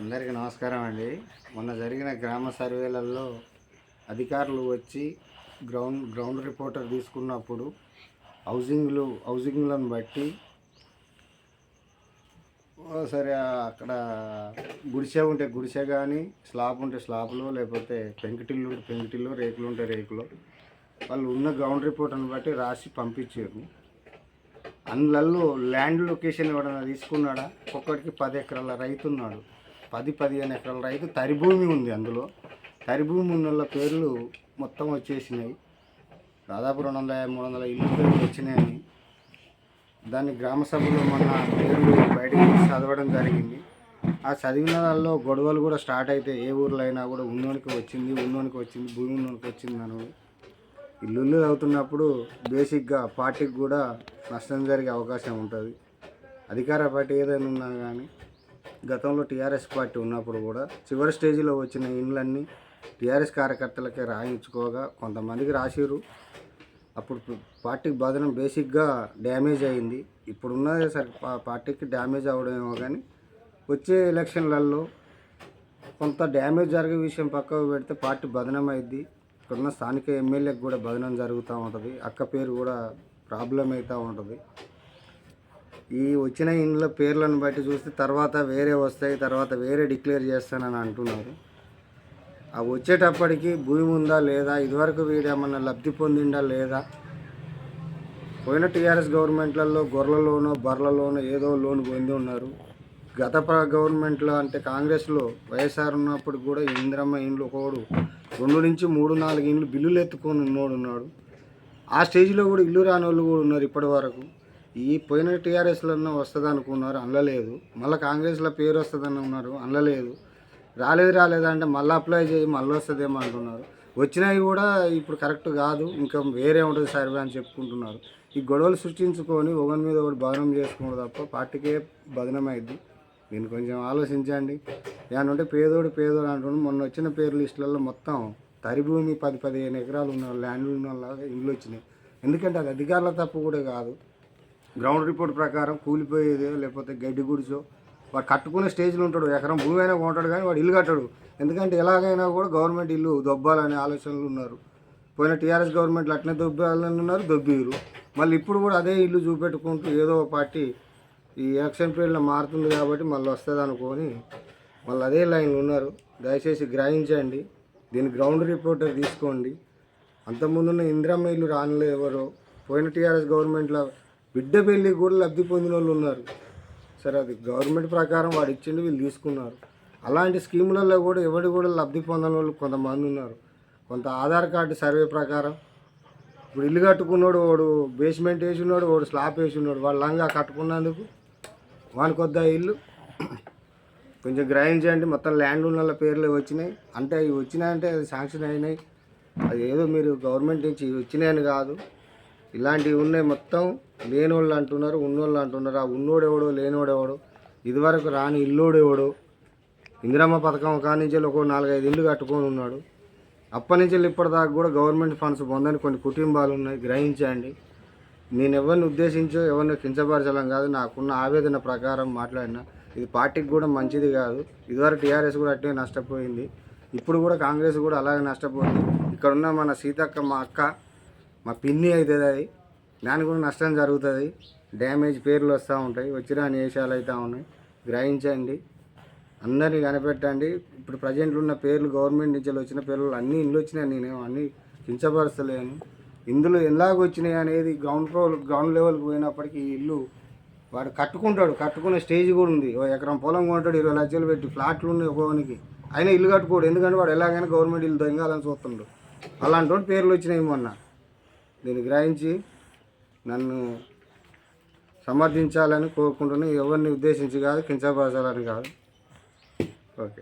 అందరికీ నమస్కారం అండి. మొన్న జరిగిన గ్రామ సర్వేలలో అధికారులు వచ్చి గ్రౌండ్ రిపోర్టర్ తీసుకున్నప్పుడు హౌసింగ్లను బట్టి సరే అక్కడ గుడిసె ఉంటే గుడిసె కానీ స్లాబ్ ఉంటే స్లాబ్లో లేకపోతే పెంకుటిల్లు రేకులు ఉంటే రేకులు వాళ్ళు ఉన్న గ్రౌండ్ రిపోర్ట్ని బట్టి రాసి పంపించారు. అందులో ల్యాండ్ లొకేషన్ ఎవడన్నా తీసుకున్నాడా? ఒక్కొక్కడికి 10 ఎకరాల రైతు ఉన్నాడు. 10-15 ఎకరాల రైతు తరి భూమి ఉంది. అందులో తరి భూమి ఉన్న పేర్లు మొత్తం వచ్చేసినాయి. దాదాపు 200-300 ఇల్లు పేర్లు వచ్చినాయని దాన్ని గ్రామ సభలో మన పేర్లు బయటకు చదవడం జరిగింది. ఆ చదివిన దానిలో గొడవలు కూడా స్టార్ట్ అయితే ఏ ఊర్లో అయినా కూడా ఉన్నోనికి వచ్చింది భూమి ఉన్నోనికి వచ్చింది అని ఇల్లు అవుతున్నప్పుడు బేసిక్గా పార్టీకి కూడా నష్టం జరిగే అవకాశం ఉంటుంది. అధికార పార్టీ ఏదైనా ఉన్నా కానీ గతంలో టీఆర్ఎస్ పార్టీ ఉన్నప్పుడు కూడా చివరి స్టేజ్లో వచ్చిన ఇండ్లన్నీ టీఆర్ఎస్ కార్యకర్తలకే రాయించుకోగా కొంతమందికి రాసిరు. అప్పుడు పార్టీకి బదనం బేసిక్గా డ్యామేజ్ అయింది. ఇప్పుడున్నది సరే పార్టీకి డ్యామేజ్ అవడమేమో కానీ వచ్చే ఎలక్షన్లలో కొంత డ్యామేజ్ జరిగే విషయం పక్కకు పెడితే పార్టీ బదనం అయింది. ఇక్కడున్న స్థానిక ఎమ్మెల్యేకి కూడా బదనం జరుగుతూ ఉంటుంది. అక్క పేరు కూడా ప్రాబ్లం అవుతూ ఉంటుంది. ఈ వచ్చిన ఇండ్ల పేర్లను బట్టి చూస్తే తర్వాత వేరే వస్తాయి, తర్వాత వేరే డిక్లేర్ చేస్తానని అంటున్నారు. ఆ వచ్చేటప్పటికి భూమి ఉందా లేదా, ఇదివరకు వీడేమన్నా లబ్ధి పొందిందా లేదా, పోయిన టీఆర్ఎస్ గవర్నమెంట్లలో గొర్రెలలోనో బర్రెలలోనో ఏదో లోన్ పొంది ఉన్నారు. గత గవర్నమెంట్లో అంటే కాంగ్రెస్లో వైఎస్ఆర్ ఉన్నప్పుడు కూడా ఇందిరమ్మ ఇండ్లు ఒకడు 2 నుంచి 3-4 ఇండ్లు బిల్లులు ఎత్తుకొని ఉన్నాడు. ఆ స్టేజ్లో కూడా ఇల్లు రాని వాళ్ళు కూడా ఉన్నారు ఇప్పటి వరకు. ఈ పోయిన టీఆర్ఎస్లో వస్తుంది అనుకున్నారు, అనలేదు. మళ్ళీ కాంగ్రెస్లో పేరు వస్తుందని ఉన్నారు, అనలేదు. రాలేదంటే మళ్ళీ అప్లై చేయి మళ్ళీ వస్తుందేమో అంటున్నారు. వచ్చినవి కూడా ఇప్పుడు కరెక్ట్ కాదు, ఇంకా వేరే ఉంటుంది సర్వే అని చెప్పుకుంటున్నారు. ఈ గొడవలు సృష్టించుకొని ఒకరి మీద ఒకటి బదనం చేసుకోవడం తప్ప పార్టీకే బదనం అయింది. దీన్ని కొంచెం ఆలోచించండి. ఏమనంటే పేదోడు అంటున్నాడు. మొన్న వచ్చిన పేరు లిస్టులలో మొత్తం తరి భూమి 10-15 ఎకరాలు ఉన్న ల్యాండ్లు ఉన్న వాళ్ళ ఇండ్లు వచ్చినాయి. ఎందుకంటే అది అధికారుల తప్పు కూడా కాదు. గ్రౌండ్ రిపోర్ట్ ప్రకారం కూలిపోయేదో లేకపోతే గడ్డి గుడిచో వాడు కట్టుకునే స్టేజ్లో ఉంటాడు. ఎకరం భూమి అయినా కొంటాడు కానీ వాడు ఇల్లు కట్టాడు. ఎందుకంటే ఎలాగైనా కూడా గవర్నమెంట్ ఇల్లు దొబ్బాలనే ఆలోచనలు ఉన్నారు. పోయిన టీఆర్ఎస్ గవర్నమెంట్లు అట్లనే దొబ్బాలని ఉన్నారు, దొబ్బిరు. మళ్ళీ ఇప్పుడు కూడా అదే ఇల్లు చూపెట్టుకుంటూ ఏదో పార్టీ ఈ ఎలక్షన్ పీరియడ్లో మారుతుంది కాబట్టి మళ్ళీ వస్తుంది అనుకొని మళ్ళీ అదే లైన్లో ఉన్నారు. దయచేసి గ్రహించండి. దీన్ని గ్రౌండ్ రిపోర్టర్ తీసుకోండి. అంతకుముందున్న ఇందిరమ్మ ఇల్లు రానిలే ఎవరో పోయిన టీఆర్ఎస్ గవర్నమెంట్లో బిడ్డ పెళ్ళి కూడా లబ్ధి పొందిన వాళ్ళు ఉన్నారు. సరే అది గవర్నమెంట్ ప్రకారం వాడు ఇచ్చిండు, వీళ్ళు తీసుకున్నారు. అలాంటి స్కీములలో కూడా ఎవరు కూడా లబ్ధి పొందని వాళ్ళు కొంతమంది ఉన్నారు. కొంత ఆధార్ కార్డు సర్వే ప్రకారం ఇప్పుడు ఇల్లు కట్టుకున్నాడు, వాడు బేస్మెంట్ వేసి ఉన్నాడు, వాడు స్లాబ్ వేసి ఉన్నాడు. వాళ్ళు లంగా కట్టుకున్నందుకు వానికి వద్ద ఇల్లు కొంచెం గ్రహించండి. మొత్తం ల్యాండ్ ఉన్న పేర్లు వచ్చినాయి అంటే అవి వచ్చినాయంటే అది శాంక్షన్ అయినాయి. అది ఏదో మీరు గవర్నమెంట్ నుంచి వచ్చినాయని కాదు, ఇలాంటివి ఉన్నాయి. మొత్తం లేనోళ్ళు అంటున్నారు, ఉన్నోళ్ళు అంటున్నారు. ఆ ఉన్నోడెవడో లేనోడెవడో, ఇదివరకు రాని ఇల్లోడెవడో, ఇందిరమ్మ పథకం కాడి నుంచి ఒక 4-5 ఇల్లు కట్టుకొని ఉన్నాడు. అప్పటి నుంచి ఇప్పటిదాకా కూడా గవర్నమెంట్ ఫండ్స్ పొందని కొన్ని కుటుంబాలు ఉన్నాయి. గ్రహించండి. నేను ఎవరిని ఉద్దేశించో ఎవరిని కించపరచడం కాదు, నాకున్న ఆవేదన ప్రకారం మాట్లాడినా. ఇది పార్టీకి కూడా మంచిది కాదు. ఇదివరకు టీఆర్ఎస్ కూడా అట్టే నష్టపోయింది, ఇప్పుడు కూడా కాంగ్రెస్ కూడా అలాగే నష్టపోయింది. ఇక్కడ ఉన్న మన సీతక్క మా అక్క మా పిన్ని అవుతుంది, అది దానికి కూడా నష్టం జరుగుతుంది. డ్యామేజ్ పేర్లు వస్తూ ఉంటాయి, వచ్చిరాని వేషాలు అవుతూ ఉన్నాయి. గ్రహించండి, అందరినీ కనిపెట్టండి. ఇప్పుడు ప్రజెంట్లు ఉన్న పేర్లు గవర్నమెంట్ నుంచి వచ్చిన పేర్లు అన్నీ ఇండ్లు వచ్చినాయి. నేను అన్నీ కించపరచలేను. ఇందులో ఎలాగొచ్చినాయి అనేది గ్రౌండ్ లెవెల్కి పోయినప్పటికీ ఈ ఇల్లు వాడు కట్టుకుంటాడు, కట్టుకునే స్టేజ్ కూడా ఉంది. ఎకరం పొలం కొంటాడు, 20 లక్షలు పెట్టి ఫ్లాట్లు ఉన్నాయి ఒకనికి, అయినా ఇల్లు కట్టుకోడు. ఎందుకంటే వాడు ఎలాగైనా గవర్నమెంట్ ఇల్లు దొంగలని చూస్తుండు. అలాంటి వాడు పేర్లు వచ్చినాయి మొన్న. దీన్ని గ్రహించి నన్ను సమర్థించాలని కోరుకుంటున్నాను. ఎవరిని ఉద్దేశించి కాదు, కించపరచాలని కాదు. ఓకే.